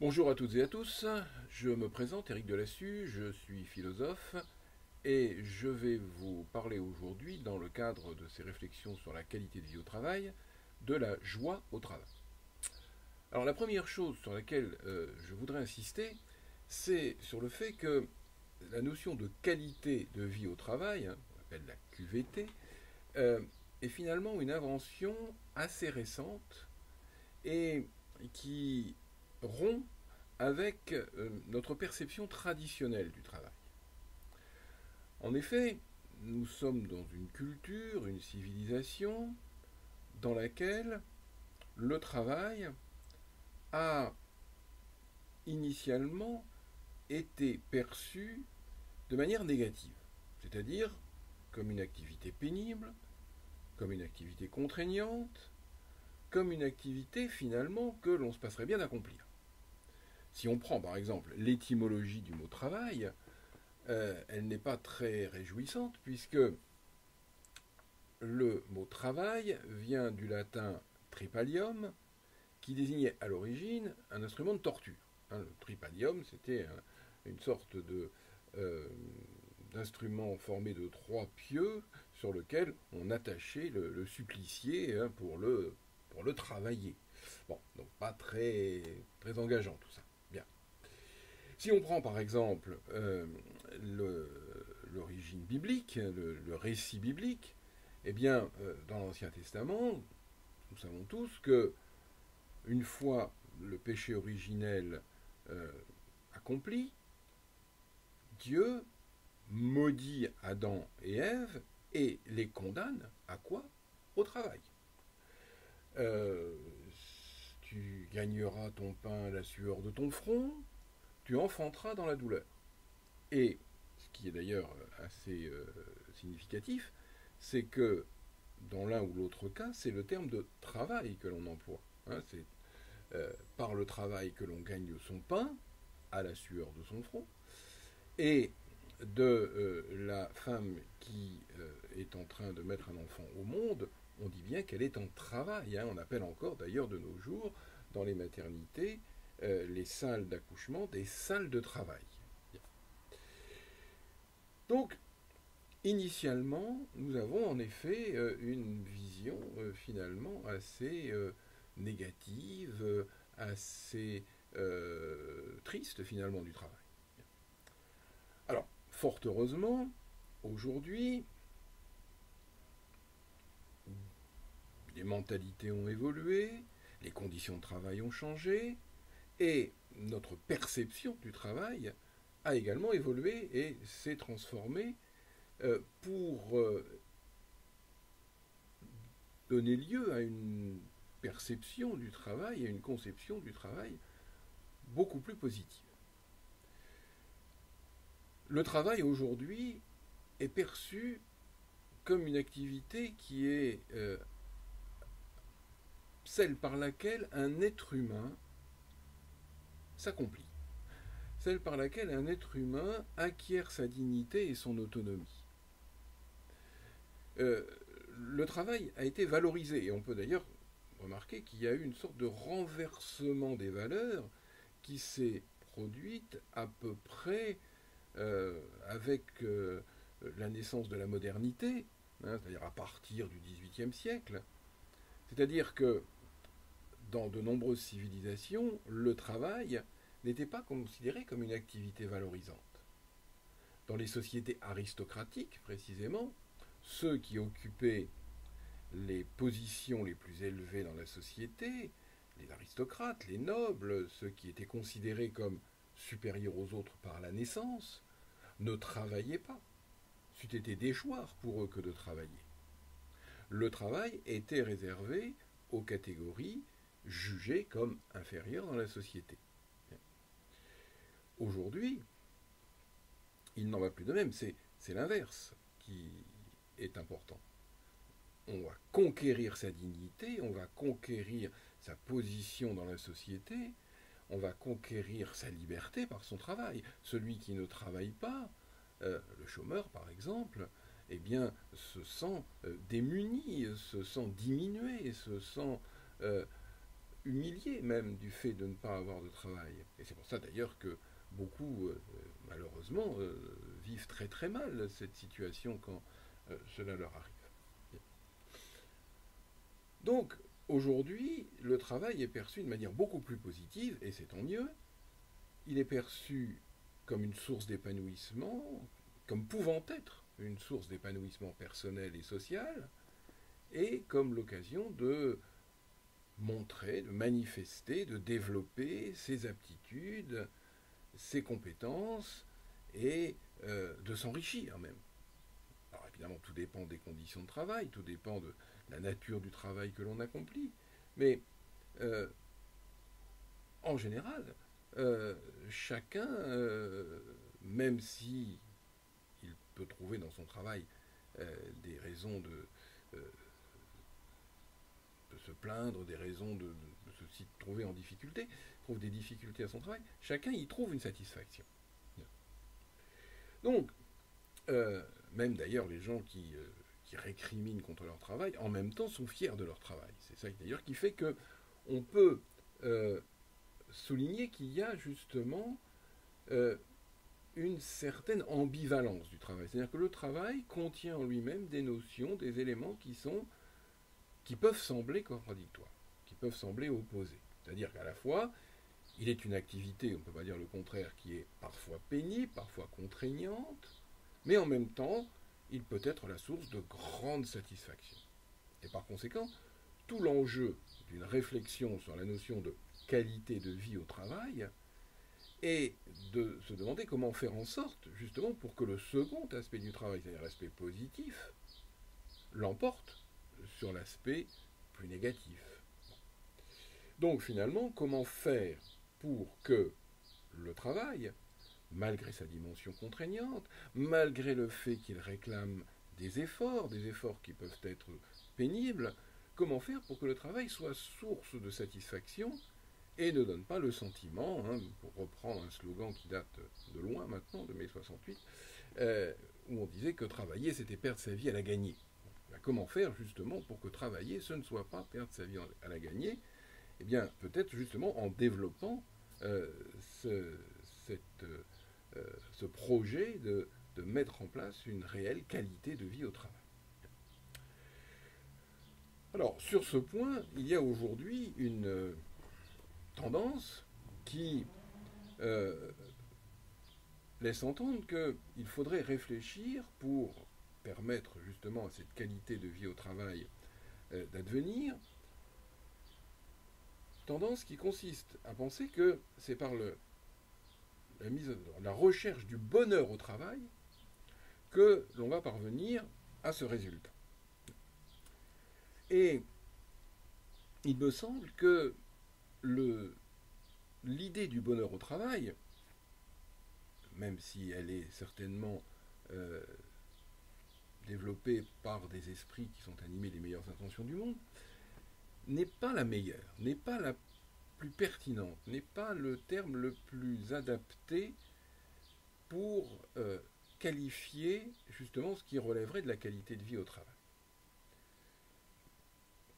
Bonjour à toutes et à tous, je me présente Éric Delassus, je suis philosophe et je vais vous parler aujourd'hui, dans le cadre de ces réflexions sur la qualité de vie au travail, de la joie au travail. Alors la première chose sur laquelle je voudrais insister, c'est sur le fait que la notion de qualité de vie au travail, on appelle la QVT, euh, est finalement une invention assez récente et qui rompt avec notre perception traditionnelle du travail. En effet, nous sommes dans une culture, une civilisation dans laquelle le travail a initialement été perçu de manière négative, c'est-à-dire comme une activité pénible, comme une activité contraignante, comme une activité finalement que l'on se passerait bien d'accomplir. Si on prend par exemple l'étymologie du mot travail, elle n'est pas très réjouissante puisque le mot travail vient du latin tripalium qui désignait à l'origine un instrument de torture. Le tripalium, c'était une sorte euh, d'instrument formé de trois pieux sur lequel on attachait le supplicié pour le travailler. Bon, donc pas très engageant tout ça. Bien. Si on prend par exemple l'origine biblique, le récit biblique, eh bien, dans l'Ancien Testament, nous savons tous que une fois le péché originel euh, accompli, Dieu maudit Adam et Ève et les condamne à quoi? Au travail. Euh, Tu gagneras ton pain à la sueur de ton front, tu enfanteras dans la douleur. Et ce qui est d'ailleurs assez significatif, c'est que dans l'un ou l'autre cas, c'est le terme de travail que l'on emploie. C'est par le travail que l'on gagne son pain, à la sueur de son front, et de la femme qui est en train de mettre un enfant au monde, on dit bien qu'elle est en travail. On appelle encore d'ailleurs de nos jours, dans les maternités, les salles d'accouchement des salles de travail. Donc, initialement, nous avons en effet une vision finalement assez négative, assez triste finalement du travail. Alors, fort heureusement, aujourd'hui, les mentalités ont évolué, les conditions de travail ont changé, et notre perception du travail a également évolué et s'est transformée pour donner lieu à une perception du travail et une conception du travail beaucoup plus positive. Le travail aujourd'hui est perçu comme une activité qui est celle par laquelle un être humain s'accomplit, celle par laquelle un être humain acquiert sa dignité et son autonomie. Le travail a été valorisé, et on peut d'ailleurs remarquer qu'il y a eu une sorte de renversement des valeurs qui s'est produite à peu près avec la naissance de la modernité, c'est-à-dire à partir du XVIIIe siècle. C'est-à-dire que dans de nombreuses civilisations, le travail n'était pas considéré comme une activité valorisante. Dans les sociétés aristocratiques, précisément, ceux qui occupaient les positions les plus élevées dans la société, les aristocrates, les nobles, ceux qui étaient considérés comme supérieurs aux autres par la naissance, ne travaillaient pas. C'eût été déchoir pour eux que de travailler. Le travail était réservé aux catégories jugées comme inférieures dans la société. Aujourd'hui, il n'en va plus de même, c'est l'inverse qui est important. On va conquérir sa dignité, on va conquérir sa position dans la société, on va conquérir sa liberté par son travail. Celui qui ne travaille pas, le chômeur par exemple, eh bien, se sent démuni, se sent diminué, se sent humiliés même du fait de ne pas avoir de travail. Et c'est pour ça d'ailleurs que beaucoup, malheureusement, vivent très très mal cette situation quand cela leur arrive. Donc, aujourd'hui, le travail est perçu de manière beaucoup plus positive, et c'est tant mieux. Il est perçu comme une source d'épanouissement, comme pouvant être une source d'épanouissement personnel et social, et comme l'occasion de montrer, de manifester, de développer ses aptitudes, ses compétences, et de s'enrichir même. Alors évidemment, tout dépend des conditions de travail, tout dépend de la nature du travail que l'on accomplit, mais euh, en général, chacun, même si il peut trouver dans son travail des raisons euh, de se plaindre, des raisons de se trouver en difficulté, trouve des difficultés à son travail, chacun y trouve une satisfaction. Donc, même d'ailleurs les gens qui récriminent contre leur travail, en même temps sont fiers de leur travail. C'est ça d'ailleurs qui fait que on peut souligner qu'il y a justement une certaine ambivalence du travail. C'est-à-dire que le travail contient en lui-même des notions, des éléments qui peuvent sembler contradictoires, qui peuvent sembler opposés. C'est-à-dire qu'à la fois, il est une activité, on ne peut pas dire le contraire, qui est parfois pénible, parfois contraignante, mais en même temps, il peut être la source de grande satisfaction. Et par conséquent, tout l'enjeu d'une réflexion sur la notion de qualité de vie au travail est de se demander comment faire en sorte, justement, pour que le second aspect du travail, c'est-à-dire l'aspect positif, l'emporte sur l'aspect plus négatif. Donc finalement, comment faire pour que le travail, malgré sa dimension contraignante, malgré le fait qu'il réclame des efforts qui peuvent être pénibles, comment faire pour que le travail soit source de satisfaction et ne donne pas le sentiment, pour reprendre un slogan qui date de loin maintenant, de mai 68, où on disait que travailler, c'était perdre sa vie à la gagner. Comment faire justement pour que travailler, ce ne soit pas perdre sa vie à la gagner? Eh bien, peut-être justement en développant ce, ce projet de mettre en place une réelle qualité de vie au travail. Alors, sur ce point, il y a aujourd'hui une tendance qui laisse entendre qu'il faudrait réfléchir pour permettre justement à cette qualité de vie au travail d'advenir, tendance qui consiste à penser que c'est par la recherche du bonheur au travail que l'on va parvenir à ce résultat. Et il me semble que l'idée du bonheur au travail, même si elle est certainement développée par des esprits qui sont animés des meilleures intentions du monde, n'est pas la meilleure, n'est pas la plus pertinente, n'est pas le terme le plus adapté pour qualifier justement ce qui relèverait de la qualité de vie au travail.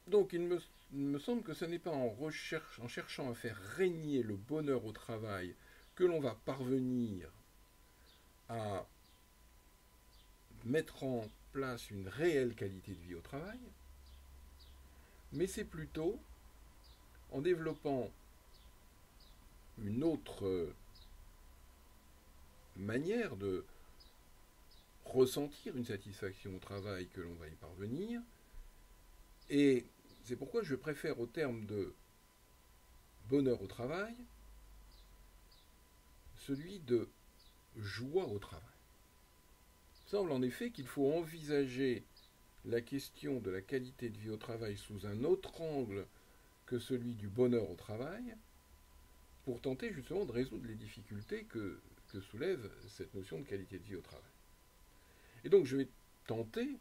Donc il me semble que ce n'est pas en cherchant à faire régner le bonheur au travail que l'on va parvenir à mettre en place une réelle qualité de vie au travail, mais c'est plutôt en développant une autre manière de ressentir une satisfaction au travail que l'on va y parvenir. Et c'est pourquoi je préfère au terme de bonheur au travail celui de joie au travail. Il semble en effet qu'il faut envisager la question de la qualité de vie au travail sous un autre angle que celui du bonheur au travail, pour tenter justement de résoudre les difficultés que soulève cette notion de qualité de vie au travail. Et donc je vais tenter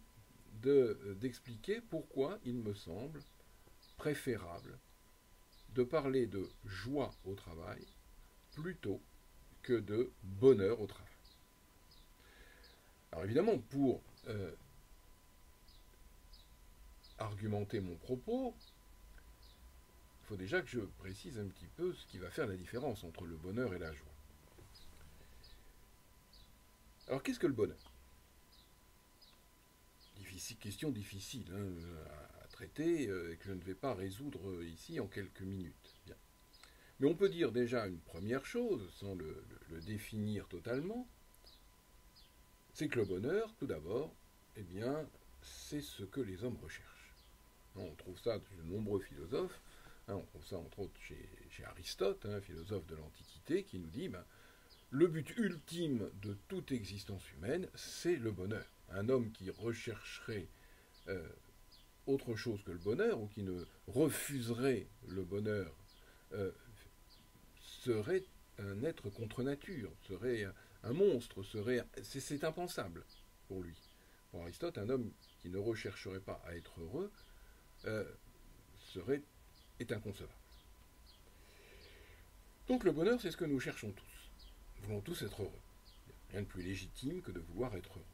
d'expliquer pourquoi il me semble préférable de parler de joie au travail plutôt que de bonheur au travail. Alors évidemment, pour argumenter mon propos, il faut déjà que je précise un petit peu ce qui va faire la différence entre le bonheur et la joie. Alors, qu'est-ce que le bonheur? Question difficile à traiter, et que je ne vais pas résoudre ici en quelques minutes. Bien. Mais on peut dire déjà une première chose, sans le définir totalement, c'est que le bonheur, tout d'abord, eh bien, c'est ce que les hommes recherchent. On trouve ça chez de nombreux philosophes, on trouve ça entre autres chez Aristote, philosophe de l'Antiquité, qui nous dit le but ultime de toute existence humaine, c'est le bonheur. Un homme qui rechercherait autre chose que le bonheur, ou qui ne refuserait le bonheur, serait un être contre nature, serait un monstre, c'est impensable pour lui. Pour Aristote, un homme qui ne rechercherait pas à être heureux est inconcevable. Donc le bonheur, c'est ce que nous cherchons tous. Nous voulons tous être heureux. Rien de plus légitime que de vouloir être heureux.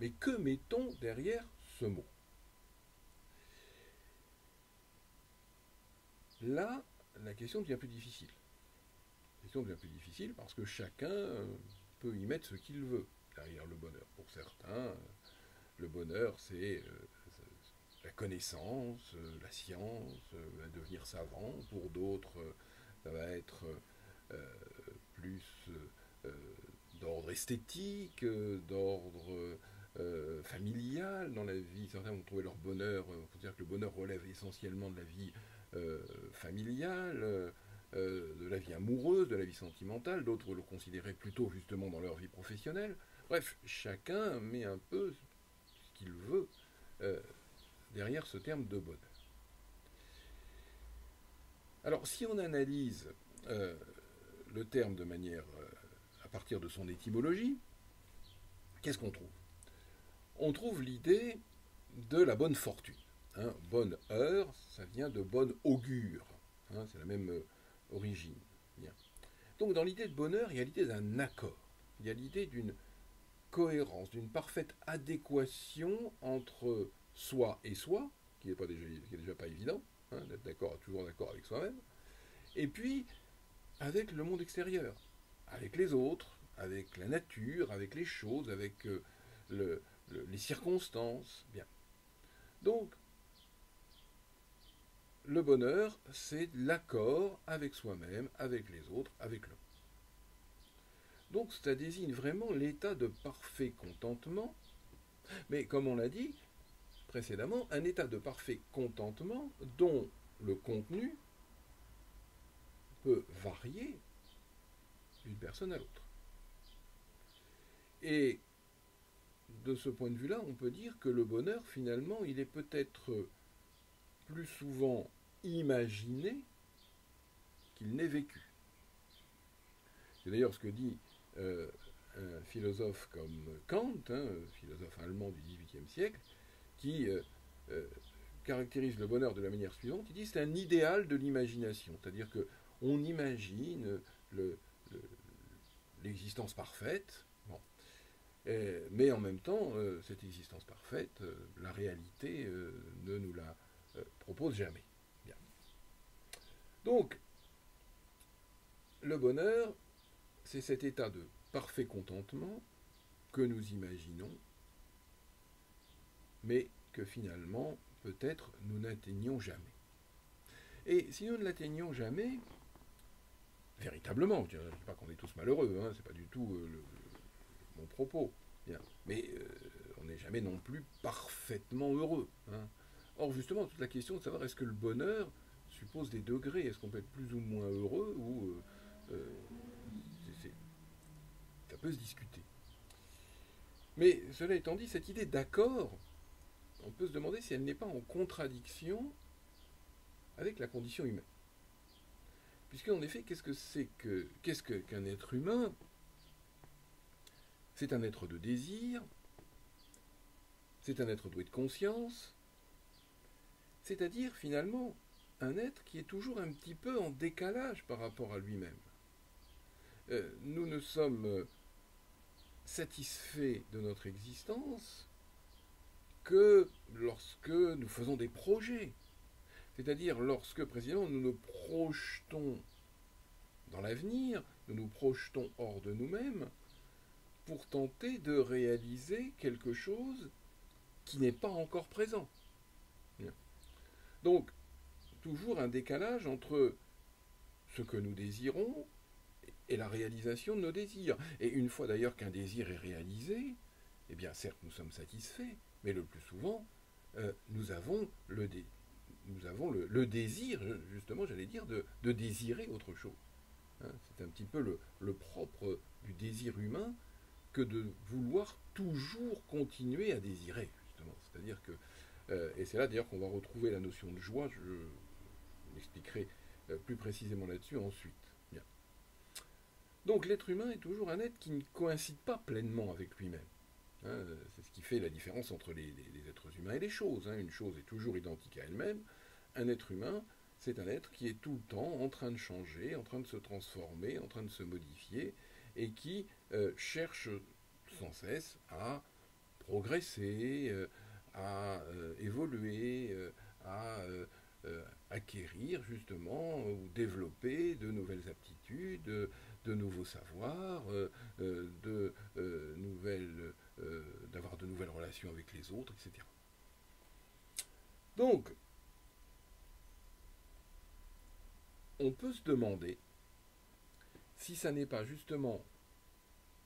Mais que mettons derrière ce mot? Là, la question devient plus difficile. La question devient plus difficile parce que chacun peut y mettre ce qu'il veut derrière le bonheur. Pour certains, le bonheur, c'est la connaissance, la science, devenir savant. Pour d'autres, ça va être plus d'ordre esthétique, d'ordre familial dans la vie. Certains vont trouver leur bonheur, on peut dire que le bonheur relève essentiellement de la vie familiale, de la vie amoureuse, de la vie sentimentale. D'autres vont le considérer plutôt justement dans leur vie professionnelle. Bref, chacun met un peu ce qu'il veut derrière ce terme de bonheur. Alors, si on analyse le terme de manière à partir de son étymologie, qu'est-ce qu'on trouve? On trouve l'idée de la bonne fortune. Bonne heure, ça vient de bonne augure. C'est la même origine. Bien. Donc dans l'idée de bonheur, il y a l'idée d'un accord. Il y a l'idée d'une cohérence, d'une parfaite adéquation entre soi et soi, qui n'est déjà pas évident, d'être toujours d'accord avec soi-même, et puis avec le monde extérieur, avec les autres, avec la nature, avec les choses, avec les circonstances. Bien. Donc, le bonheur, c'est l'accord avec soi-même, avec les autres, avec l'autre. Donc, ça désigne vraiment l'état de parfait contentement, mais comme on l'a dit précédemment, un état de parfait contentement dont le contenu peut varier d'une personne à l'autre. Et de ce point de vue-là, on peut dire que le bonheur, finalement, il est peut-être plus souvent imaginé qu'il n'est vécu. C'est d'ailleurs ce que dit un philosophe comme Kant, philosophe allemand du XVIIIe siècle, qui caractérise le bonheur de la manière suivante. Il dit que c'est un idéal de l'imagination, c'est-à-dire qu'on imagine l'existence parfaite, mais en même temps, cette existence parfaite, la réalité ne nous la propose jamais. Bien. Donc, le bonheur, c'est cet état de parfait contentement que nous imaginons, mais que finalement, peut-être, nous n'atteignons jamais. Et si nous ne l'atteignons jamais, véritablement, je ne dis pas qu'on est tous malheureux, c'est pas du tout mon propos, bien. Mais on n'est jamais non plus parfaitement heureux. Or, justement, toute la question de savoir est-ce que le bonheur suppose des degrés, est-ce qu'on peut être plus ou moins heureux, ou ça peut se discuter. Mais cela étant dit, cette idée d'accord, on peut se demander si elle n'est pas en contradiction avec la condition humaine. Puisqu'en effet, qu'est-ce qu'un être humain? C'est un être de désir, c'est un être doué de conscience, c'est-à-dire finalement un être qui est toujours un petit peu en décalage par rapport à lui-même. Nous ne sommes satisfaits de notre existence que lorsque nous faisons des projets. C'est-à-dire lorsque précisément nous nous projetons dans l'avenir, nous nous projetons hors de nous-mêmes pour tenter de réaliser quelque chose qui n'est pas encore présent. Donc, toujours un décalage entre ce que nous désirons et la réalisation de nos désirs. Et une fois d'ailleurs qu'un désir est réalisé, eh bien certes nous sommes satisfaits, mais le plus souvent, nous avons le désir, justement j'allais dire, de désirer autre chose. Hein, c'est un petit peu le propre du désir humain que de vouloir toujours continuer à désirer, justement. C'est-à-dire que, et c'est là d'ailleurs qu'on va retrouver la notion de joie, je m'expliquerai plus précisément là-dessus ensuite. Bien. Donc l'être humain est toujours un être qui ne coïncide pas pleinement avec lui-même. Hein, c'est ce qui fait la différence entre les êtres humains et les choses. Hein. Une chose est toujours identique à elle-même. Un être humain, c'est un être qui est tout le temps en train de changer, en train de se transformer, en train de se modifier, et qui cherche sans cesse à progresser, à évoluer, à acquérir justement ou développer de nouvelles aptitudes, de nouveaux savoirs, d'avoir de nouvelles relations avec les autres, etc. Donc, on peut se demander si ça n'est pas justement,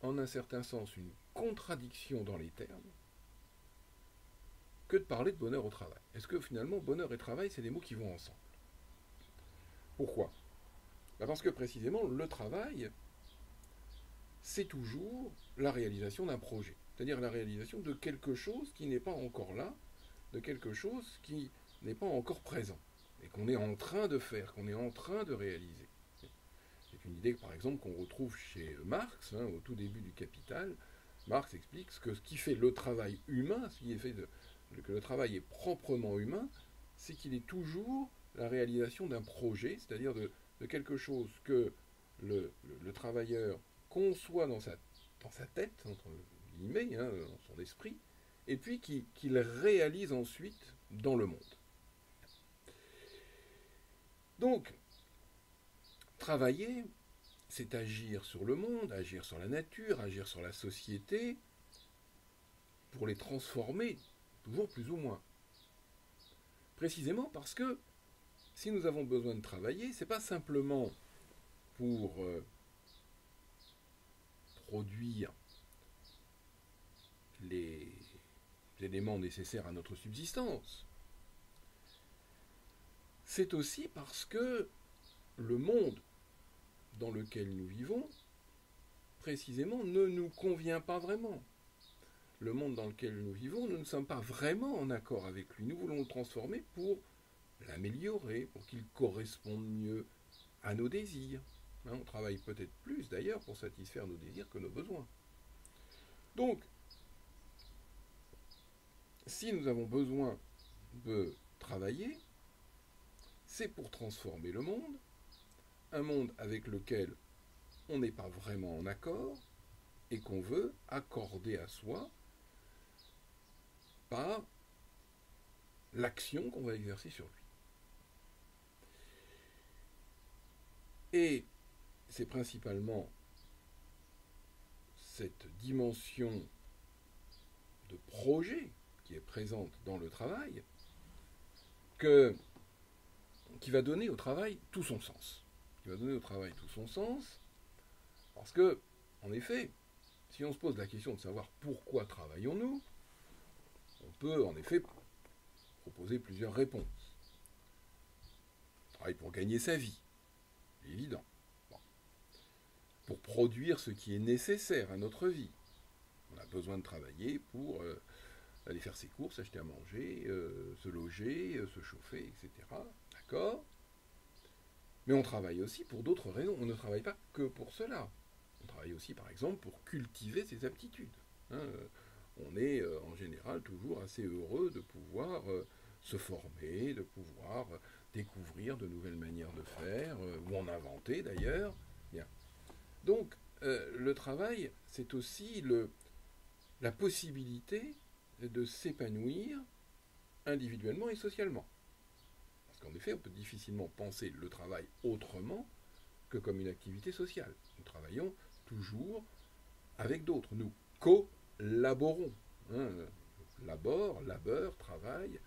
en un certain sens, une contradiction dans les termes, que de parler de bonheur au travail. Est-ce que finalement, bonheur et travail, c'est des mots qui vont ensemble? Pourquoi? Parce que précisément, le travail, c'est toujours la réalisation d'un projet. C'est-à-dire la réalisation de quelque chose qui n'est pas encore là, de quelque chose qui n'est pas encore présent, et qu'on est en train de faire, qu'on est en train de réaliser. C'est une idée, par exemple, qu'on retrouve chez Marx, hein, au tout début du Capital. Marx explique que ce qui fait le travail humain, ce qui fait que le travail est proprement humain, c'est qu'il est toujours la réalisation d'un projet, c'est-à-dire de quelque chose que le travailleur conçoit dans sa tête, entre guillemets, hein, dans son esprit, et puis qu'il réalise ensuite dans le monde. Donc, travailler, c'est agir sur le monde, agir sur la nature, agir sur la société, pour les transformer, toujours plus ou moins. Précisément parce que si nous avons besoin de travailler, ce n'est pas simplement pour produire les éléments nécessaires à notre subsistance. C'est aussi parce que le monde dans lequel nous vivons, précisément, ne nous convient pas vraiment. Le monde dans lequel nous vivons, nous ne sommes pas vraiment en accord avec lui. Nous voulons le transformer pour l'améliorer, pour qu'il corresponde mieux à nos désirs. On travaille peut-être plus d'ailleurs pour satisfaire nos désirs que nos besoins. Donc, si nous avons besoin de travailler, c'est pour transformer le monde, un monde avec lequel on n'est pas vraiment en accord et qu'on veut accorder à soi par l'action qu'on va exercer sur lui. Et c'est principalement cette dimension de projet qui est présente dans le travail qui va donner au travail tout son sens. Parce que, en effet, si on se pose la question de savoir pourquoi travaillons-nous, on peut en effet proposer plusieurs réponses. On travaille pour gagner sa vie, c'est évident. Bon. Pour produire ce qui est nécessaire à notre vie. On a besoin de travailler pour aller faire ses courses, acheter à manger, se loger, se chauffer, etc. D'accord ? Mais on travaille aussi pour d'autres raisons. On ne travaille pas que pour cela. On travaille aussi, par exemple, pour cultiver ses aptitudes. Hein, on est en général toujours assez heureux de pouvoir se former, de pouvoir découvrir de nouvelles manières de faire, ou en inventer d'ailleurs. Bien. Donc, le travail, c'est aussi la possibilité de s'épanouir individuellement et socialement. Parce qu'en effet, on peut difficilement penser le travail autrement que comme une activité sociale. Nous travaillons toujours avec d'autres. Nous collaborons. Hein, labeur, travail,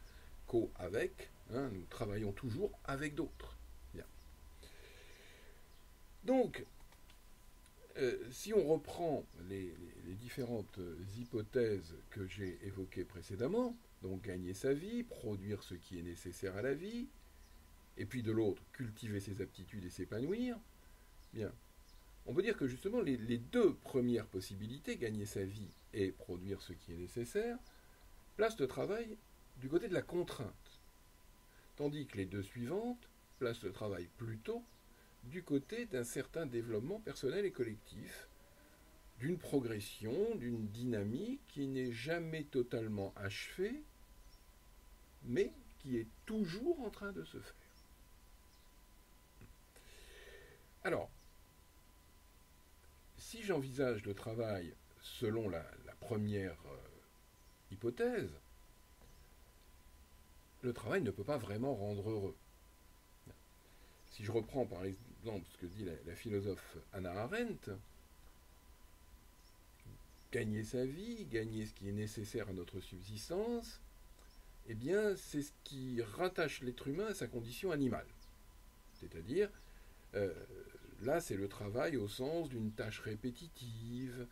avec. Hein, nous travaillons toujours avec d'autres. Bien. Donc, si on reprend les différentes hypothèses que j'ai évoquées précédemment, donc gagner sa vie, produire ce qui est nécessaire à la vie, et puis de l'autre, cultiver ses aptitudes et s'épanouir, bien, on peut dire que justement les deux premières possibilités, gagner sa vie et produire ce qui est nécessaire, placent le travail du côté de la contrainte, tandis que les deux suivantes placent le travail plutôt du côté d'un certain développement personnel et collectif, d'une progression, d'une dynamique qui n'est jamais totalement achevée, mais qui est toujours en train de se faire. Alors, si j'envisage le travail selon la première hypothèse, le travail ne peut pas vraiment rendre heureux. Si je reprends par exemple ce que dit la philosophe Hannah Arendt, gagner sa vie, gagner ce qui est nécessaire à notre subsistance, eh bien, c'est ce qui rattache l'être humain à sa condition animale. C'est-à-dire, là, c'est le travail au sens d'une tâche répétitive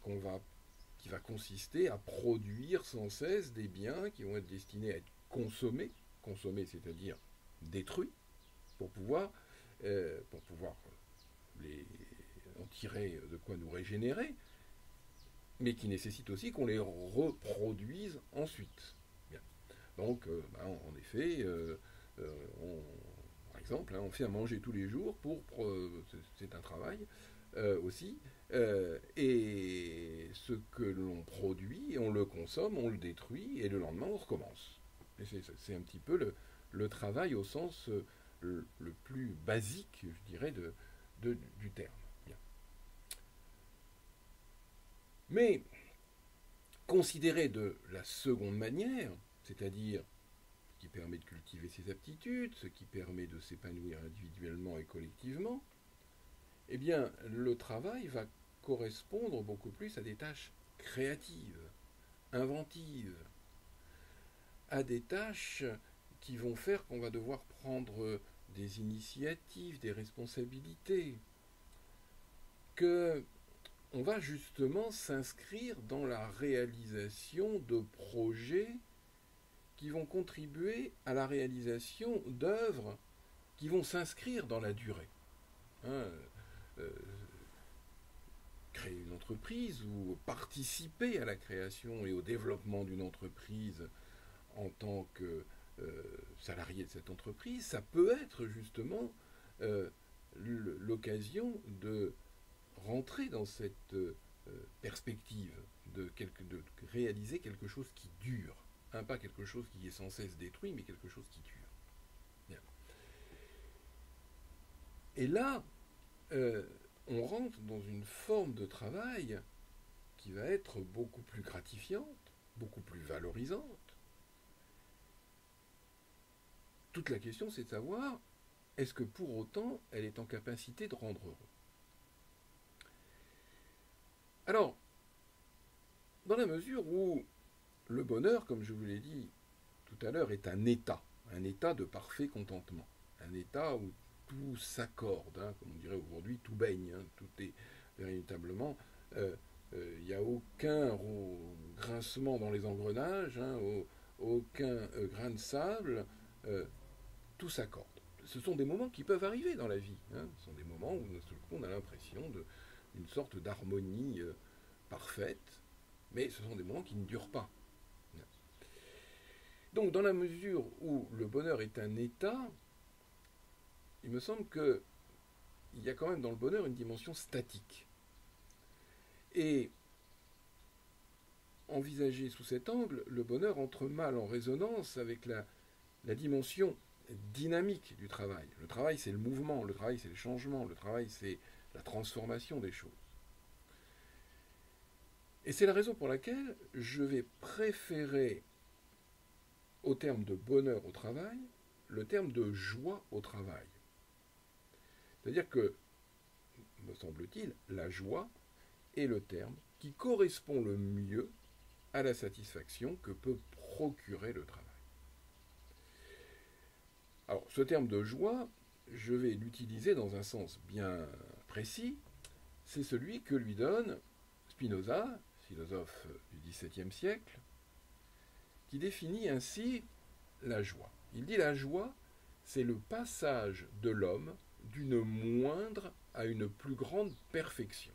qui va consister à produire sans cesse des biens qui vont être destinés à être consommés, c'est-à-dire détruits, pour pouvoir en tirer de quoi nous régénérer, mais qui nécessite aussi qu'on les reproduise ensuite. Bien. Donc, en effet, par exemple, on fait à manger tous les jours c'est un travail aussi, et ce que l'on produit, on le consomme, on le détruit, et le lendemain, on recommence. Et c'est un petit peu le travail au sens le plus basique, je dirais, du terme. Bien. Mais, considéré de la seconde manière, c'est-à-dire ce qui permet de cultiver ses aptitudes, ce qui permet de s'épanouir individuellement et collectivement, eh bien, le travail va correspondre beaucoup plus à des tâches créatives, inventives, à des tâches qui vont faire qu'on va devoir prendre des initiatives, des responsabilités, que on va justement s'inscrire dans la réalisation de projets qui vont contribuer à la réalisation d'œuvres qui vont s'inscrire dans la durée. Hein, créer une entreprise ou participer à la création et au développement d'une entreprise en tant que salarié de cette entreprise, ça peut être justement l'occasion de rentrer dans cette perspective de réaliser quelque chose qui dure. Hein, pas quelque chose qui est sans cesse détruit, mais quelque chose qui dure. Bien. Et là, on rentre dans une forme de travail qui va être beaucoup plus gratifiante, beaucoup plus valorisante. Toute la question, c'est de savoir, est-ce que pour autant, elle est en capacité de rendre heureux? Alors, dans la mesure où le bonheur, comme je vous l'ai dit tout à l'heure, est un état de parfait contentement, un état où tout s'accorde, hein, comme on dirait aujourd'hui, tout baigne, hein, tout est véritablement, il n'y a aucun grincement dans les engrenages, hein, aucun grain de sable, tout s'accorde. Ce sont des moments qui peuvent arriver dans la vie, hein, ce sont des moments où on a l'impression d'une sorte d'harmonie parfaite, mais ce sont des moments qui ne durent pas. Donc, dans la mesure où le bonheur est un état, il me semble qu'il y a quand même dans le bonheur une dimension statique. Et envisagé sous cet angle, le bonheur entre mal en résonance avec la dimension dynamique du travail. Le travail, c'est le mouvement, le travail, c'est le changement, le travail, c'est la transformation des choses. Et c'est la raison pour laquelle je vais préférer, au terme de bonheur au travail, le terme de joie au travail. C'est-à-dire que, me semble-t-il, la joie est le terme qui correspond le mieux à la satisfaction que peut procurer le travail. Alors, ce terme de joie, je vais l'utiliser dans un sens bien précis, c'est celui que lui donne Spinoza, philosophe du XVIIe siècle, qui définit ainsi la joie. Il dit la joie, c'est le passage de l'homme d'une moindre à une plus grande perfection.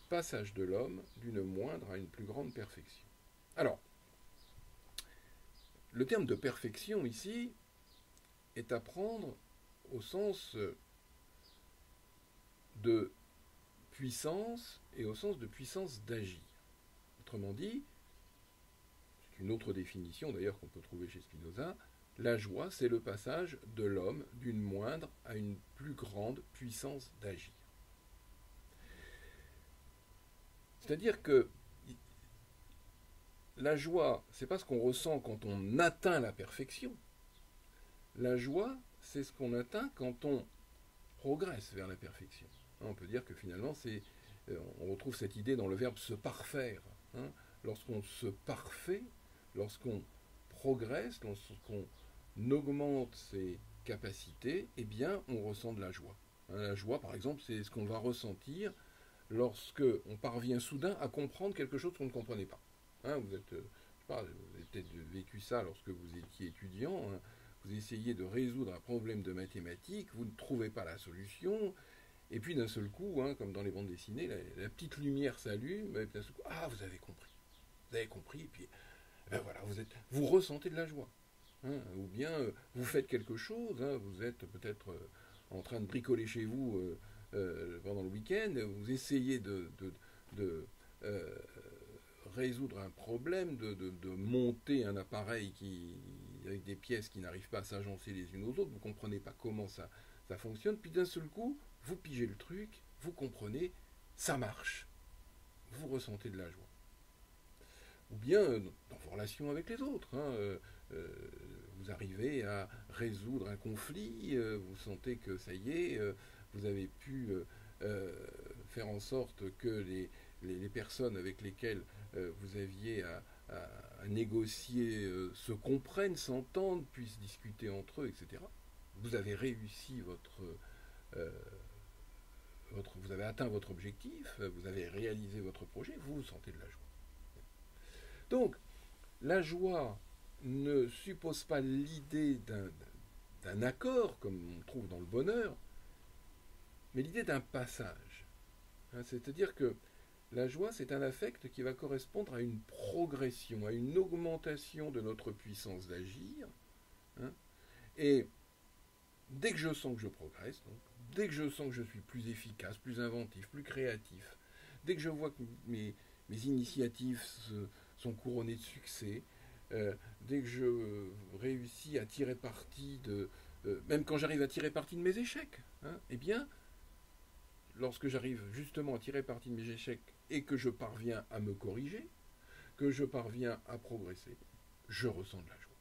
Passage de l'homme d'une moindre à une plus grande perfection. Alors, le terme de perfection ici est à prendre au sens de puissance et au sens de puissance d'agir. Autrement dit, c'est une autre définition d'ailleurs qu'on peut trouver chez Spinoza, la joie c'est le passage de l'homme d'une moindre à une plus grande puissance d'agir. C'est-à-dire que la joie, c'est pas ce qu'on ressent quand on atteint la perfection. La joie, c'est ce qu'on atteint quand on progresse vers la perfection. On peut dire que finalement, on retrouve cette idée dans le verbe se parfaire. Lorsqu'on se parfait, lorsqu'on progresse, lorsqu'on augmente ses capacités, eh bien, on ressent de la joie. La joie, par exemple, c'est ce qu'on va ressentir lorsque on parvient soudain à comprendre quelque chose qu'on ne comprenait pas. Vous êtes, je sais pas, vous avez peut-être vécu ça lorsque vous étiez étudiant. Vous essayez de résoudre un problème de mathématiques, vous ne trouvez pas la solution, et puis d'un seul coup, comme dans les bandes dessinées, la petite lumière s'allume, et d'un seul coup, ah, vous avez compris. Vous avez compris, et puis, ben voilà, vous ressentez de la joie. Ou bien, vous faites quelque chose, vous êtes peut-être en train de bricoler chez vous pendant le week-end, vous essayez de résoudre un problème, de monter un appareil avec des pièces qui n'arrivent pas à s'agencer les unes aux autres, vous ne comprenez pas comment ça fonctionne, puis d'un seul coup, vous pigez le truc, vous comprenez, ça marche. Vous ressentez de la joie. Ou bien dans vos relations avec les autres. Vous arrivez à résoudre un conflit, vous sentez que ça y est, vous avez pu faire en sorte que les personnes avec lesquelles vous aviez à négocier se comprennent, s'entendent, puissent discuter entre eux, etc. Vous avez réussi vous avez atteint votre objectif, vous avez réalisé votre projet, vous sentez de la joie. Donc, la joie ne suppose pas l'idée d'un accord, comme on trouve dans le bonheur, mais l'idée d'un passage. C'est-à-dire que la joie, c'est un affect qui va correspondre à une progression, à une augmentation de notre puissance d'agir. Et dès que je sens que je progresse, donc, dès que je sens que je suis plus efficace, plus inventif, plus créatif, dès que je vois que mes initiatives sont couronnées de succès, dès que je réussis à tirer parti même quand j'arrive à tirer parti de mes échecs, eh bien, lorsque j'arrive justement à tirer parti de mes échecs et que je parviens à me corriger, que je parviens à progresser, je ressens de la joie.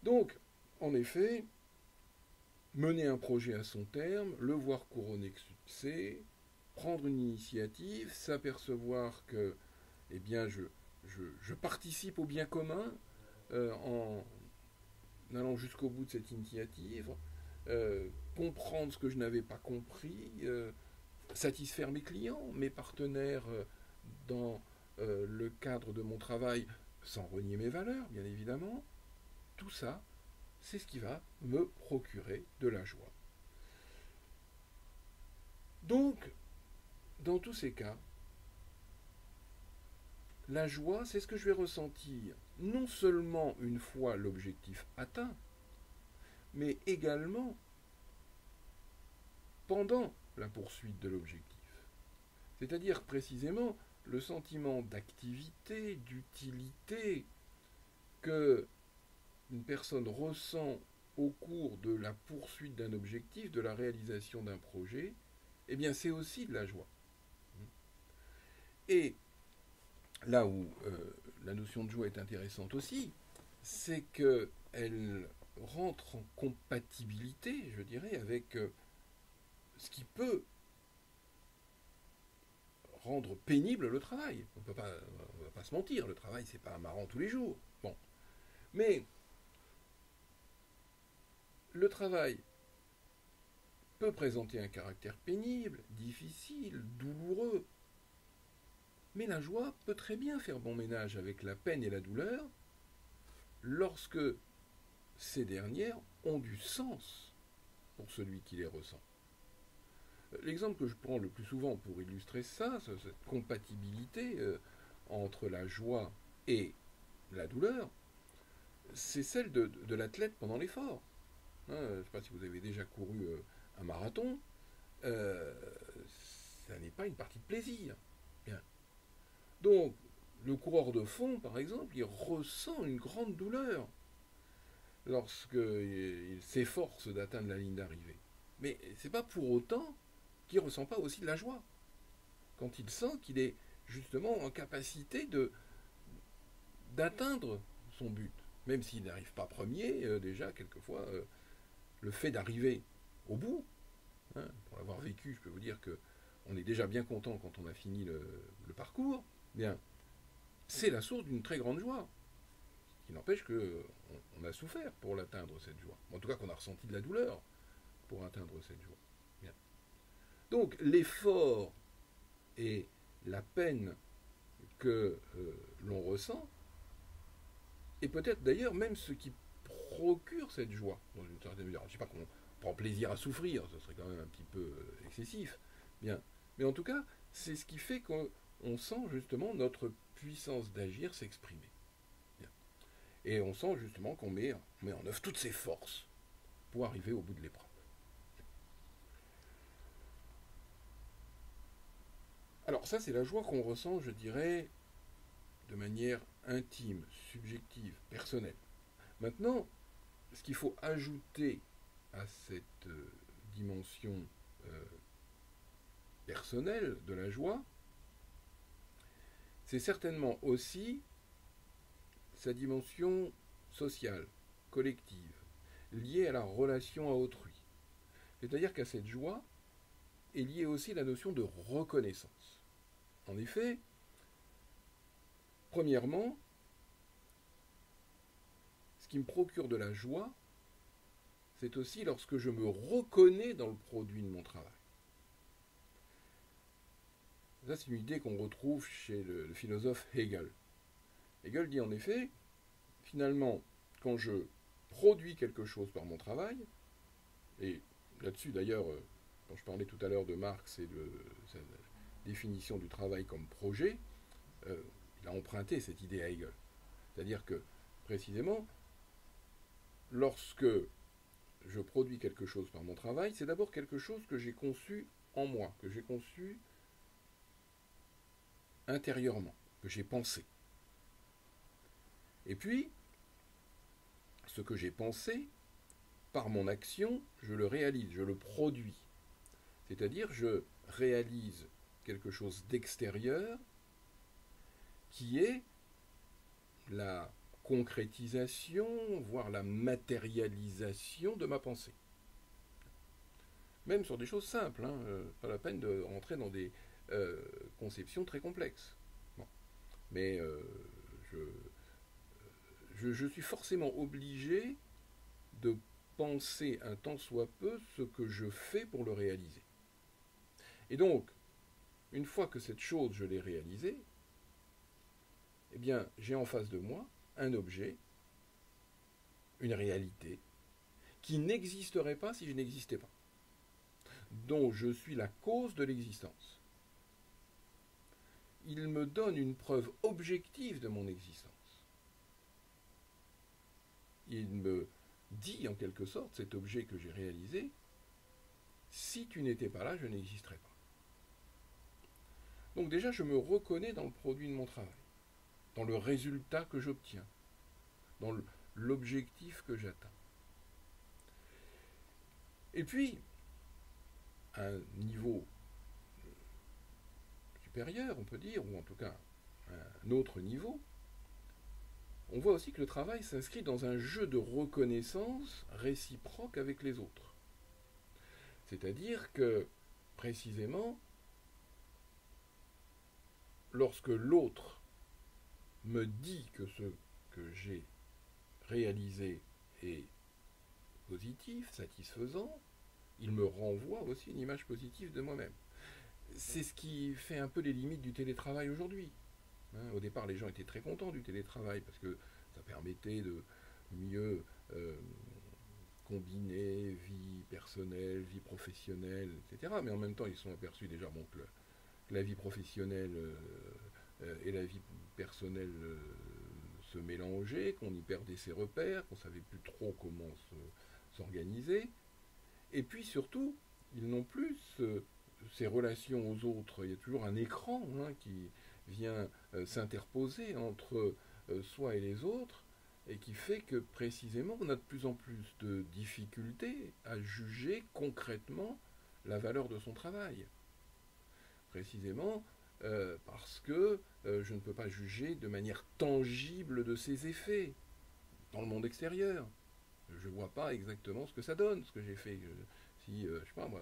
Donc, en effet, mener un projet à son terme, le voir couronné de succès, prendre une initiative, s'apercevoir que eh bien, je participe au bien commun en allant jusqu'au bout de cette initiative, comprendre ce que je n'avais pas compris, satisfaire mes clients, mes partenaires dans le cadre de mon travail, sans renier mes valeurs, bien évidemment. Tout ça, c'est ce qui va me procurer de la joie. Donc, dans tous ces cas, la joie, c'est ce que je vais ressentir, non seulement une fois l'objectif atteint, mais également pendant la poursuite de l'objectif. C'est-à-dire précisément le sentiment d'activité, d'utilité que une personne ressent au cours de la poursuite d'un objectif, de la réalisation d'un projet, eh bien c'est aussi de la joie. Et là où la notion de joie est intéressante aussi, c'est qu'elle rentre en compatibilité, je dirais, avec ce qui peut rendre pénible le travail. On ne va pas se mentir, le travail, c'est pas marrant tous les jours. Bon. Mais le travail peut présenter un caractère pénible, difficile, douloureux. Mais la joie peut très bien faire bon ménage avec la peine et la douleur lorsque ces dernières ont du sens pour celui qui les ressent. L'exemple que je prends le plus souvent pour illustrer ça, cette compatibilité entre la joie et la douleur, c'est celle de l'athlète pendant l'effort. Hein, je ne sais pas si vous avez déjà couru un marathon, euh, ça n'est pas une partie de plaisir. Bien. Donc, le coureur de fond, par exemple, il ressent une grande douleur lorsqu'il s'efforce d'atteindre la ligne d'arrivée. Mais c'est pas pour autant qu'il ne ressent pas aussi de la joie. Quand il sent qu'il est justement en capacité d'atteindre son but. Même s'il n'arrive pas premier, déjà, quelquefois, le fait d'arriver au bout, hein, pour l'avoir vécu, je peux vous dire qu'on est déjà bien content quand on a fini le parcours, bien, c'est la source d'une très grande joie. Ce qui n'empêche qu'on a souffert pour l'atteindre, cette joie. En tout cas, qu'on a ressenti de la douleur pour atteindre cette joie. Bien. Donc, l'effort et la peine que l'on ressent, et peut-être d'ailleurs même ce qui procure cette joie, dans une certaine mesure. Je ne sais pas qu'on prend plaisir à souffrir, ce serait quand même un petit peu excessif, bien. Mais en tout cas, c'est ce qui fait qu'on sent justement notre puissance d'agir s'exprimer. Bien. Et on sent justement qu'on met en œuvre toutes ses forces pour arriver au bout de l'épreuve. Alors ça, c'est la joie qu'on ressent, je dirais, de manière intime, subjective, personnelle. Maintenant, ce qu'il faut ajouter à cette dimension euh, personnelle de la joie, c'est certainement aussi sa dimension sociale, collective, liée à la relation à autrui. C'est-à-dire qu'à cette joie est liée aussi la notion de reconnaissance. En effet, premièrement, ce qui me procure de la joie, c'est aussi lorsque je me reconnais dans le produit de mon travail. Ça, c'est une idée qu'on retrouve chez le philosophe Hegel. Hegel dit en effet, finalement, quand je produis quelque chose par mon travail, et là-dessus d'ailleurs, quand je parlais tout à l'heure de Marx et de sa définition du travail comme projet, il a emprunté cette idée à Hegel. C'est-à-dire que, précisément, lorsque je produis quelque chose par mon travail, c'est d'abord quelque chose que j'ai conçu en moi, que j'ai conçu intérieurement, que j'ai pensé. Et puis, ce que j'ai pensé, par mon action, je le réalise, je le produis. C'est-à-dire, je réalise quelque chose d'extérieur qui est la concrétisation, voire la matérialisation de ma pensée. Même sur des choses simples, hein, pas la peine de rentrer dans des conceptions très complexes. Bon. Mais je suis forcément obligé de penser un tant soit peu ce que je fais pour le réaliser. Et donc, une fois que cette chose, je l'ai réalisée, eh bien, j'ai en face de moi un objet, une réalité, qui n'existerait pas si je n'existais pas, dont je suis la cause de l'existence. Il me donne une preuve objective de mon existence. Il me dit en quelque sorte, cet objet que j'ai réalisé, si tu n'étais pas là, je n'existerais pas. Donc déjà, je me reconnais dans le produit de mon travail, dans le résultat que j'obtiens, dans l'objectif que j'atteins. Et puis, à un niveau supérieur, on peut dire, ou en tout cas un autre niveau, on voit aussi que le travail s'inscrit dans un jeu de reconnaissance réciproque avec les autres. C'est-à-dire que, précisément, lorsque l'autre me dit que ce que j'ai réalisé est positif, satisfaisant, il me renvoie aussi une image positive de moi-même. C'est ce qui fait un peu les limites du télétravail aujourd'hui. Au départ, les gens étaient très contents du télétravail parce que ça permettait de mieux combiner vie personnelle, vie professionnelle, etc. Mais en même temps, ils se sont aperçus déjà que la vie professionnelle et la vie personnelle se mélangeaient, qu'on y perdait ses repères, qu'on ne savait plus trop comment s'organiser. Et puis surtout, ils n'ont plus ces relations aux autres. Il y a toujours un écran qui vient s'interposer entre soi et les autres, et qui fait que précisément on a de plus en plus de difficultés à juger concrètement la valeur de son travail. Précisément parce que je ne peux pas juger de manière tangible de ses effets dans le monde extérieur. Je ne vois pas exactement ce que ça donne, ce que j'ai fait. Si, je sais pas moi,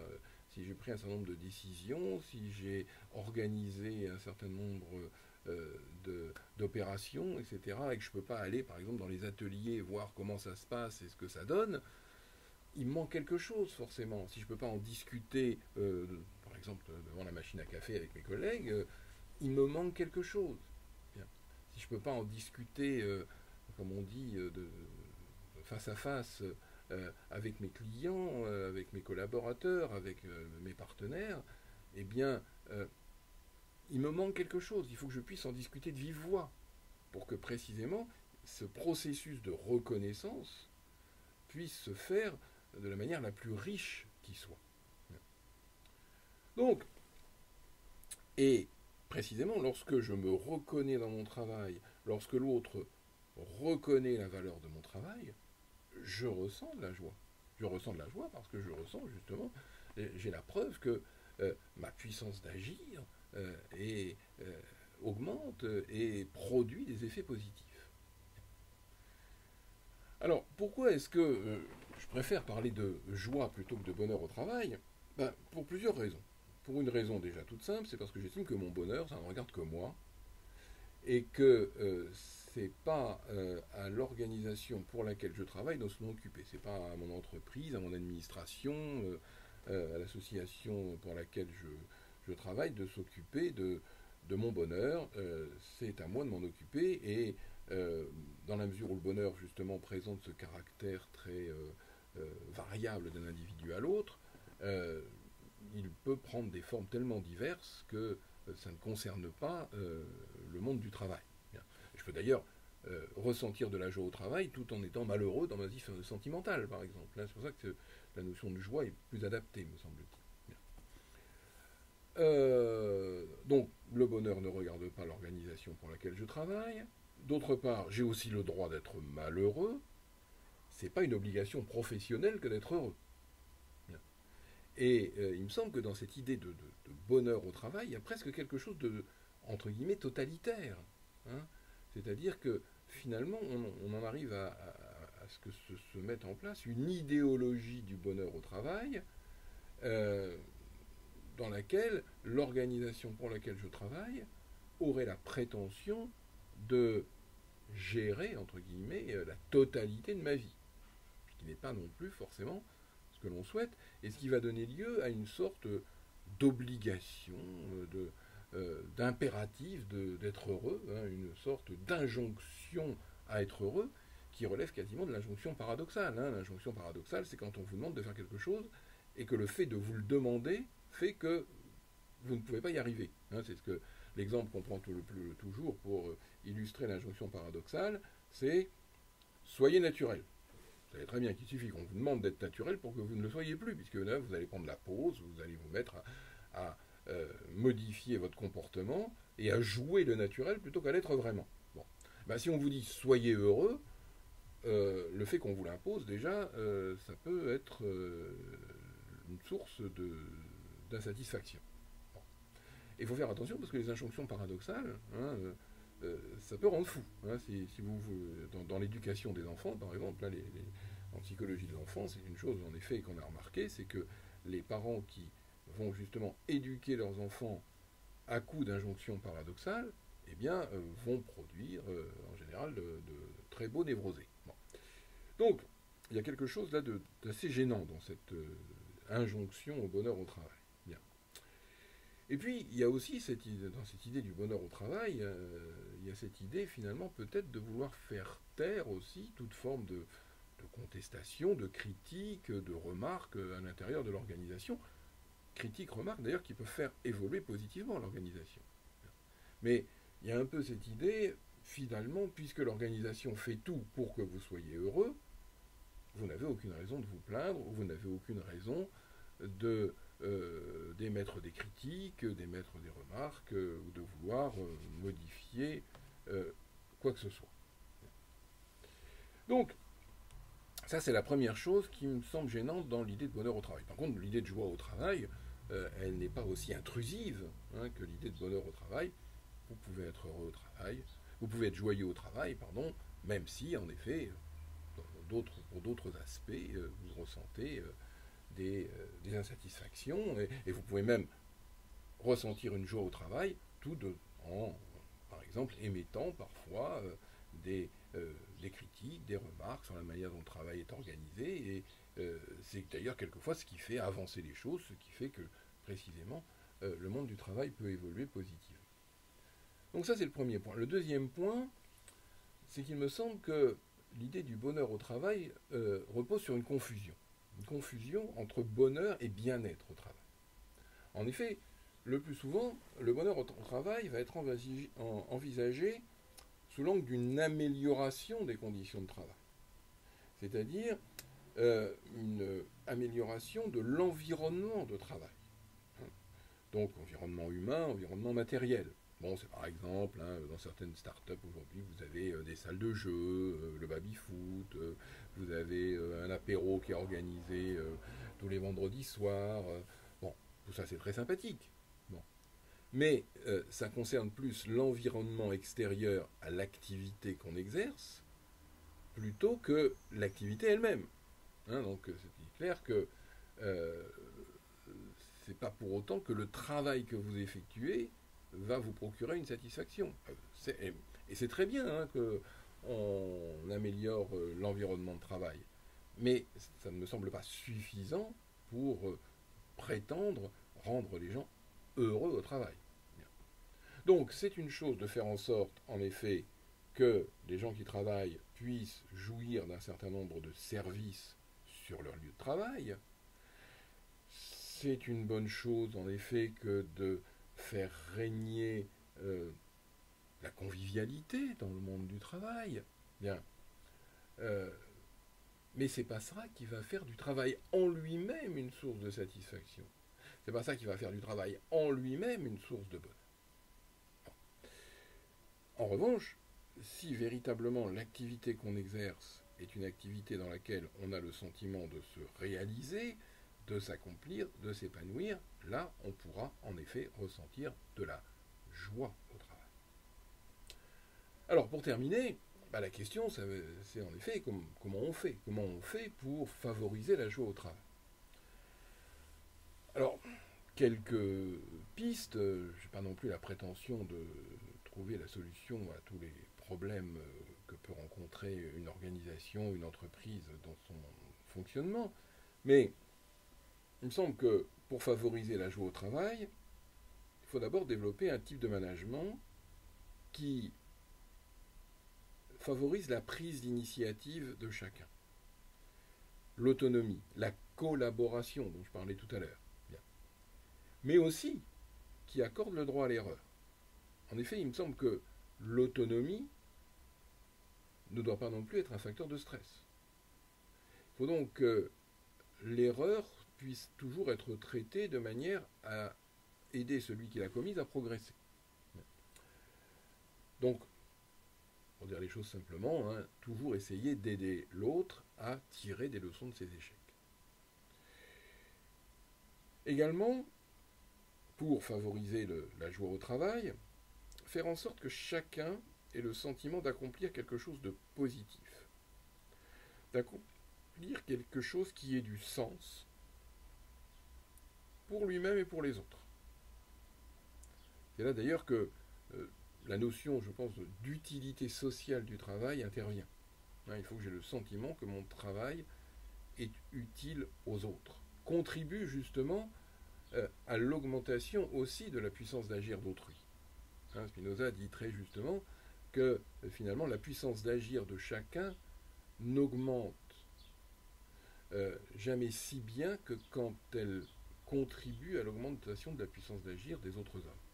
si j'ai pris un certain nombre de décisions, si j'ai organisé un certain nombre d'opérations, etc., et que je ne peux pas aller, par exemple, dans les ateliers, voir comment ça se passe et ce que ça donne, il me manque quelque chose, forcément. Si je ne peux pas en discuter, par exemple, devant la machine à café avec mes collègues, il me manque quelque chose. Bien. Si je ne peux pas en discuter, comme on dit, face à face, avec mes clients, avec mes collaborateurs, avec mes partenaires, eh bien, il me manque quelque chose. Il faut que je puisse en discuter de vive voix pour que précisément ce processus de reconnaissance puisse se faire de la manière la plus riche qui soit. Donc, et précisément lorsque je me reconnais dans mon travail, lorsque l'autre reconnaît la valeur de mon travail, je ressens de la joie. Je ressens de la joie parce que je ressens justement, j'ai la preuve que ma puissance d'agir augmente et produit des effets positifs. Alors, pourquoi est-ce que je préfère parler de joie plutôt que de bonheur au travail? Pour plusieurs raisons. Pour une raison déjà toute simple, c'est parce que j'estime que mon bonheur, ça ne regarde que moi, et que c'est pas à l'organisation pour laquelle je travaille de s'en occuper. C'est pas à mon entreprise, à mon administration, à l'association pour laquelle je travaille de s'occuper de mon bonheur. C'est à moi de m'en occuper et dans la mesure où le bonheur justement présente ce caractère très variable d'un individu à l'autre, il peut prendre des formes tellement diverses que ça ne concerne pas le monde du travail. Bien. Je peux d'ailleurs ressentir de la joie au travail tout en étant malheureux dans ma vie sentimentale, par exemple. Là, c'est pour ça que la notion de joie est plus adaptée, me semble-t-il. Donc, le bonheur ne regarde pas l'organisation pour laquelle je travaille. D'autre part, j'ai aussi le droit d'être malheureux. C'est pas une obligation professionnelle que d'être heureux. Bien. Et il me semble que dans cette idée de bonheur au travail, il y a presque quelque chose de, entre guillemets, totalitaire. C'est-à-dire que finalement, on en arrive à ce que se mette en place une idéologie du bonheur au travail dans laquelle l'organisation pour laquelle je travaille aurait la prétention de gérer, entre guillemets, la totalité de ma vie. Ce qui n'est pas non plus forcément ce que l'on souhaite, et ce qui va donner lieu à une sorte d'obligation, d'impératif d'être heureux, une sorte d'injonction à être heureux, qui relève quasiment de l'injonction paradoxale. L'injonction paradoxale, c'est quand on vous demande de faire quelque chose, et que le fait de vous le demander fait que vous ne pouvez pas y arriver. C'est ce que l'exemple qu'on prend toujours pour illustrer l'injonction paradoxale, c'est soyez naturel. Vous savez très bien qu'il suffit qu'on vous demande d'être naturel pour que vous ne le soyez plus, puisque là, vous allez prendre la pause, vous allez vous mettre à modifier votre comportement et à jouer le naturel plutôt qu'à l'être vraiment. Bon. Si on vous dit soyez heureux, le fait qu'on vous l'impose, déjà, ça peut être une source d'insatisfaction. Bon. Il faut faire attention parce que les injonctions paradoxales, ça peut rendre fou. Hein, si dans l'éducation des enfants, par exemple, là, en psychologie de l'enfant, c'est une chose en effet qu'on a remarqué, c'est que les parents qui vont justement éduquer leurs enfants à coup d'injonctions paradoxales, eh bien, vont produire en général de très beaux névrosés. Bon. Donc, il y a quelque chose là d'assez gênant dans cette injonction au bonheur au travail. Bien. Et puis, il y a aussi dans cette idée du bonheur au travail, il y a cette idée finalement peut-être de vouloir faire taire aussi toute forme de contestation, de critique, de remarques à l'intérieur de l'organisation. Critiques, remarques d'ailleurs qui peuvent faire évoluer positivement l'organisation. Mais il y a un peu cette idée, finalement, puisque l'organisation fait tout pour que vous soyez heureux, vous n'avez aucune raison de vous plaindre, ou vous n'avez aucune raison d'émettre des critiques, d'émettre des remarques, ou de vouloir modifier quoi que ce soit. Donc, ça c'est la première chose qui me semble gênante dans l'idée de bonheur au travail. Par contre, l'idée de joie au travail, elle n'est pas aussi intrusive que l'idée de bonheur au travail. Vous pouvez être heureux au travail, vous pouvez être joyeux au travail, pardon, même si, en effet, pour d'autres aspects, vous ressentez des insatisfactions, et vous pouvez même ressentir une joie au travail, en, par exemple, émettant parfois des critiques, des remarques sur la manière dont le travail est organisé, et c'est d'ailleurs quelquefois ce qui fait avancer les choses, ce qui fait que, précisément, le monde du travail peut évoluer positivement. Donc ça, c'est le premier point. Le deuxième point, c'est qu'il me semble que l'idée du bonheur au travail repose sur une confusion. Une confusion entre bonheur et bien-être au travail. En effet, le plus souvent, le bonheur au travail va être envisagé sous l'angle d'une amélioration des conditions de travail. C'est-à-dire une amélioration de l'environnement de travail. Donc, environnement humain, environnement matériel. Bon, c'est par exemple, dans certaines startups aujourd'hui, vous avez des salles de jeu, le baby-foot, vous avez un apéro qui est organisé tous les vendredis soirs. Bon, tout ça c'est très sympathique. Bon. Mais ça concerne plus l'environnement extérieur à l'activité qu'on exerce, plutôt que l'activité elle-même. Donc c'est clair que c'est pas pour autant que le travail que vous effectuez va vous procurer une satisfaction. Et c'est très bien qu'on améliore l'environnement de travail. Mais ça ne me semble pas suffisant pour prétendre rendre les gens heureux au travail. Donc c'est une chose de faire en sorte, en effet, que les gens qui travaillent puissent jouir d'un certain nombre de services sur leur lieu de travail. C'est une bonne chose, en effet, que de faire régner la convivialité dans le monde du travail. Bien. Mais c'est pas ça qui va faire du travail en lui-même une source de satisfaction. C'est pas ça qui va faire du travail en lui-même une source de bonheur. En revanche, si véritablement l'activité qu'on exerce est une activité dans laquelle on a le sentiment de se réaliser, de s'accomplir, de s'épanouir, là on pourra en effet ressentir de la joie au travail. Alors pour terminer, la question c'est en effet comment on fait. Comment on fait pour favoriser la joie au travail. Alors, quelques pistes, je n'ai pas non plus la prétention de trouver la solution à tous les problèmes que peut rencontrer une organisation, une entreprise dans son fonctionnement, mais il me semble que pour favoriser la joie au travail, il faut d'abord développer un type de management qui favorise la prise d'initiative de chacun. L'autonomie, la collaboration dont je parlais tout à l'heure. Bien. Mais aussi qui accorde le droit à l'erreur. En effet, il me semble que l'autonomie ne doit pas non plus être un facteur de stress. Il faut donc que l'erreur puisse toujours être traitée de manière à aider celui qui l'a commise à progresser. Donc, pour dire les choses simplement, toujours essayer d'aider l'autre à tirer des leçons de ses échecs. Également, pour favoriser la joie au travail, faire en sorte que chacun est le sentiment d'accomplir quelque chose de positif, d'accomplir quelque chose qui ait du sens pour lui-même et pour les autres. C'est là d'ailleurs que la notion, je pense, d'utilité sociale du travail intervient. Il faut que j'ai le sentiment que mon travail est utile aux autres, contribue justement à l'augmentation aussi de la puissance d'agir d'autrui. Spinoza dit très justement que finalement la puissance d'agir de chacun n'augmente jamais si bien que quand elle contribue à l'augmentation de la puissance d'agir des autres hommes.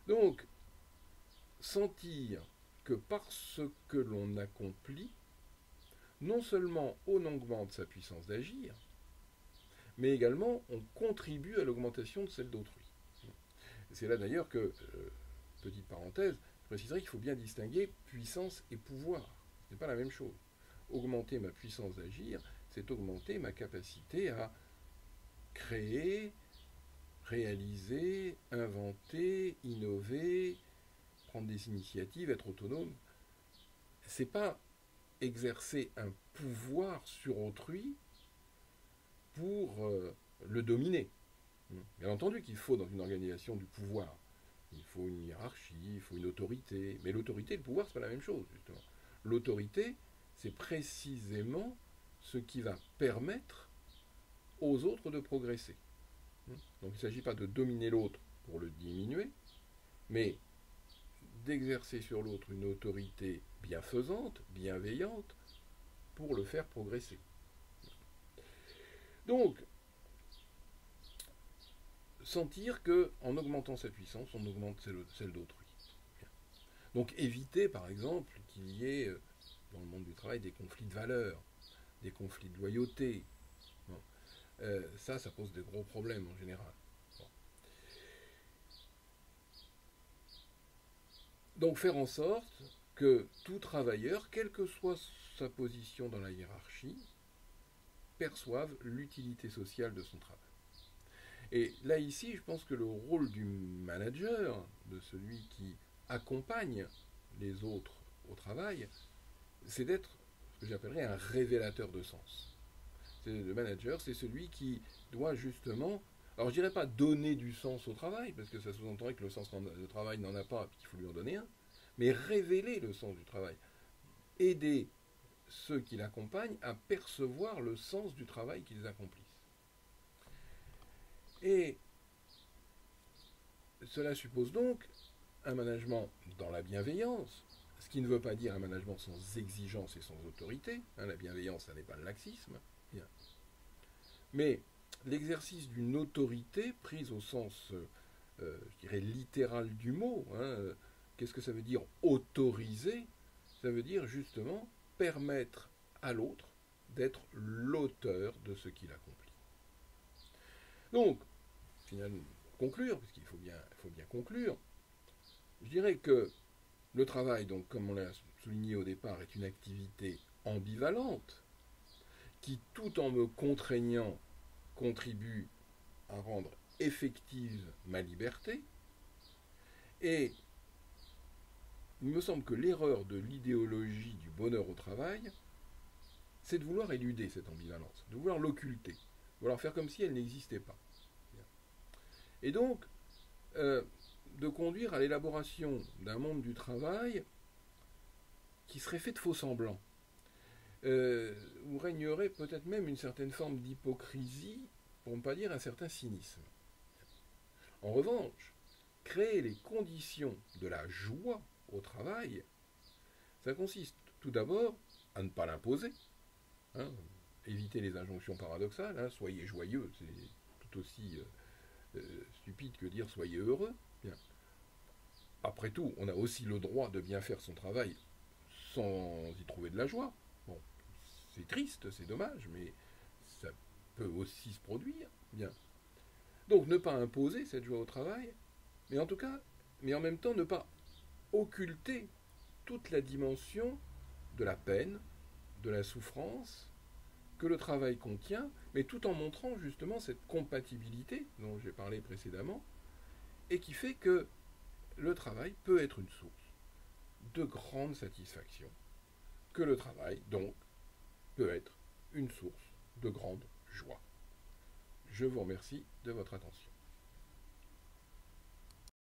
Donc, sentir que parce que l'on accomplit, non seulement on augmente sa puissance d'agir, mais également on contribue à l'augmentation de celle d'autrui. C'est là d'ailleurs que, petite parenthèse, je préciserai qu'il faut bien distinguer puissance et pouvoir. Ce n'est pas la même chose. Augmenter ma puissance d'agir, c'est augmenter ma capacité à créer, réaliser, inventer, innover, prendre des initiatives, être autonome. C'est pas exercer un pouvoir sur autrui pour le dominer. Bien entendu qu'il faut dans une organisation du pouvoir. Il faut une hiérarchie, il faut une autorité. Mais l'autorité et le pouvoir, c'est pas la même chose, justement. L'autorité, c'est précisément ce qui va permettre aux autres de progresser. Donc il ne s'agit pas de dominer l'autre pour le diminuer, mais d'exercer sur l'autre une autorité bienfaisante, bienveillante, pour le faire progresser. Donc, sentir qu'en augmentant sa puissance, on augmente celle d'autrui. Donc éviter, par exemple, qu'il y ait, dans le monde du travail, des conflits de valeurs, des conflits de loyauté. Bon. Ça pose des gros problèmes en général. Bon. Donc faire en sorte que tout travailleur, quelle que soit sa position dans la hiérarchie, perçoive l'utilité sociale de son travail. Et là, ici, je pense que le rôle du manager, de celui qui accompagne les autres au travail, c'est d'être ce que j'appellerais un révélateur de sens. Le manager, c'est celui qui doit justement, alors je dirais pas donner du sens au travail, parce que ça sous-entendrait que le sens du travail n'en a pas, et qu'il faut lui en donner un, mais révéler le sens du travail. Aider ceux qui l'accompagnent à percevoir le sens du travail qu'ils accomplissent. Et cela suppose donc un management dans la bienveillance, ce qui ne veut pas dire un management sans exigence et sans autorité. La bienveillance, ça n'est pas le laxisme. Bien. Mais l'exercice d'une autorité prise au sens, je dirais, littéral du mot, qu'est-ce que ça veut dire autoriser? Ça veut dire justement permettre à l'autre d'être l'auteur de ce qu'il accomplit. Donc, finalement, conclure, parce qu'il faut bien conclure, je dirais que le travail, donc, comme on l'a souligné au départ, est une activité ambivalente qui, tout en me contraignant, contribue à rendre effective ma liberté. Et il me semble que l'erreur de l'idéologie du bonheur au travail, c'est de vouloir éluder cette ambivalence, de vouloir l'occulter, de vouloir faire comme si elle n'existait pas. Et donc, de conduire à l'élaboration d'un monde du travail qui serait fait de faux semblants, où régnerait peut-être même une certaine forme d'hypocrisie, pour ne pas dire un certain cynisme. En revanche, créer les conditions de la joie au travail, ça consiste tout d'abord à ne pas l'imposer, éviter les injonctions paradoxales, soyez joyeux, c'est tout aussi stupide que dire soyez heureux. Bien. Après tout, on a aussi le droit de bien faire son travail sans y trouver de la joie. Bon, c'est triste, c'est dommage, mais ça peut aussi se produire. Bien. Donc ne pas imposer cette joie au travail, mais en même temps ne pas occulter toute la dimension de la peine, de la souffrance que le travail contient, mais tout en montrant justement cette compatibilité dont j'ai parlé précédemment, et qui fait que le travail peut être une source de grande satisfaction, que le travail, donc, peut être une source de grande joie. Je vous remercie de votre attention.